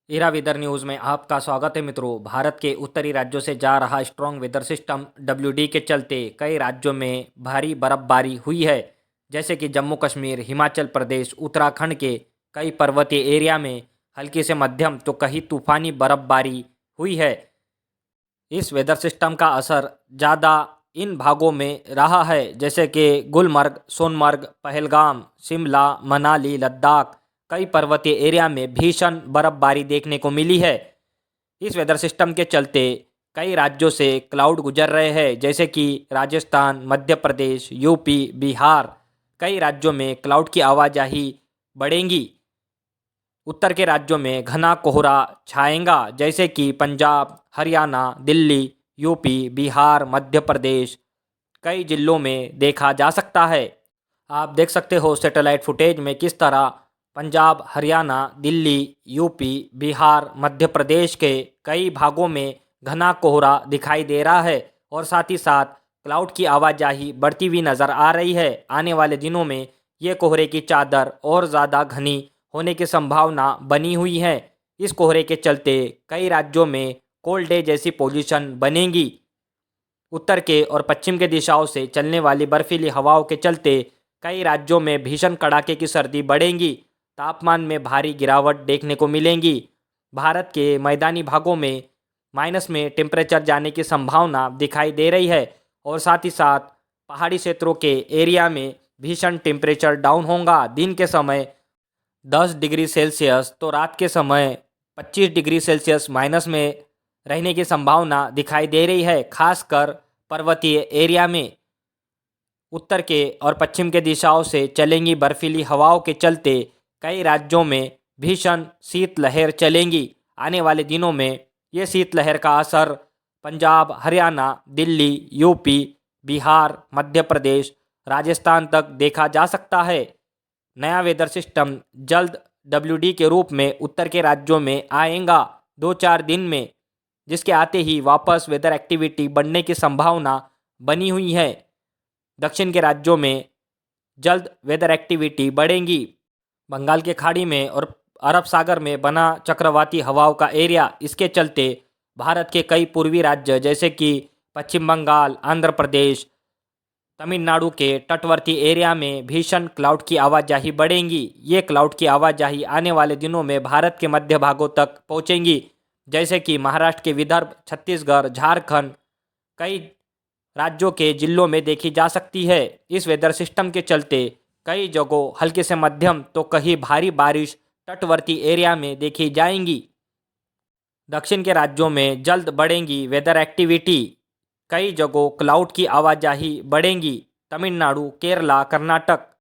इरा weather news में आपका स्वागत है मित्रों। भारत के उत्तरी राज्यों से जा रहा स्ट्रॉन्ग वेदर सिस्टम डब्ल्यूडी के चलते कई राज्यों में भारी बर्फबारी हुई है, जैसे कि जम्मू कश्मीर, हिमाचल प्रदेश, उत्तराखंड के कई पर्वतीय एरिया में हल्की से मध्यम तो कहीं तूफानी बर्फबारी हुई है। इस वेदर सिस्टम का असर ज़्यादा इन भागों में रहा है, जैसे कि गुलमर्ग, सोनमर्ग, पहलगाम, शिमला, मनाली, लद्दाख। कई पर्वतीय एरिया में भीषण बर्फबारी देखने को मिली है। इस वेदर सिस्टम के चलते कई राज्यों से क्लाउड गुजर रहे हैं, जैसे कि राजस्थान, मध्य प्रदेश, यूपी, बिहार। कई राज्यों में क्लाउड की आवाजाही बढ़ेंगी। उत्तर के राज्यों में घना कोहरा छाएगा, जैसे कि पंजाब, हरियाणा, दिल्ली, यूपी, बिहार, मध्य प्रदेश। कई जिलों में देखा जा सकता है। आप देख सकते हो सैटेलाइट फुटेज में किस तरह पंजाब, हरियाणा, दिल्ली, यूपी, बिहार, मध्य प्रदेश के कई भागों में घना कोहरा दिखाई दे रहा है और साथ ही साथ क्लाउड की आवाजाही बढ़ती हुई नज़र आ रही है। आने वाले दिनों में ये कोहरे की चादर और ज़्यादा घनी होने की संभावना बनी हुई है। इस कोहरे के चलते कई राज्यों में कोल्ड डे जैसी पोजीशन बनेगी। उत्तर के और पश्चिम के दिशाओं से चलने वाली बर्फीली हवाओं के चलते कई राज्यों में भीषण कड़ाके की सर्दी बढ़ेगी। तापमान में भारी गिरावट देखने को मिलेगी। भारत के मैदानी भागों में माइनस में टेम्परेचर जाने की संभावना दिखाई दे रही है और साथ ही साथ पहाड़ी क्षेत्रों के एरिया में भीषण टेम्परेचर डाउन होगा। दिन के समय 10 डिग्री सेल्सियस तो रात के समय 25 डिग्री सेल्सियस माइनस में रहने की संभावना दिखाई दे रही है, खासकर पर्वतीय एरिया में। उत्तर के और पश्चिम के दिशाओं से चलेंगी बर्फीली हवाओं के चलते कई राज्यों में भीषण शीतलहर चलेंगी। आने वाले दिनों में ये शीतलहर का असर पंजाब, हरियाणा, दिल्ली, यूपी, बिहार, मध्य प्रदेश, राजस्थान तक देखा जा सकता है। नया वेदर सिस्टम जल्द डब्ल्यूडी के रूप में उत्तर के राज्यों में आएगा 2-4 दिन में, जिसके आते ही वापस वेदर एक्टिविटी बढ़ने की संभावना बनी हुई है। दक्षिण के राज्यों में जल्द वेदर एक्टिविटी बढ़ेगी। बंगाल के खाड़ी में और अरब सागर में बना चक्रवाती हवाओं का एरिया, इसके चलते भारत के कई पूर्वी राज्य जैसे कि पश्चिम बंगाल, आंध्र प्रदेश, तमिलनाडु के तटवर्ती एरिया में भीषण क्लाउड की आवाजाही बढ़ेंगी। ये क्लाउड की आवाजाही आने वाले दिनों में भारत के मध्य भागों तक पहुंचेंगी, जैसे कि महाराष्ट्र के विदर्भ, छत्तीसगढ़, झारखंड। कई राज्यों के जिलों में देखी जा सकती है। इस वेदर सिस्टम के चलते कई जगहों हल्के से मध्यम तो कहीं भारी बारिश तटवर्ती एरिया में देखी जाएंगी। दक्षिण के राज्यों में जल्द बढ़ेंगी वेदर एक्टिविटी। कई जगहों क्लाउड की आवाजाही बढ़ेंगी। तमिलनाडु, केरला, कर्नाटक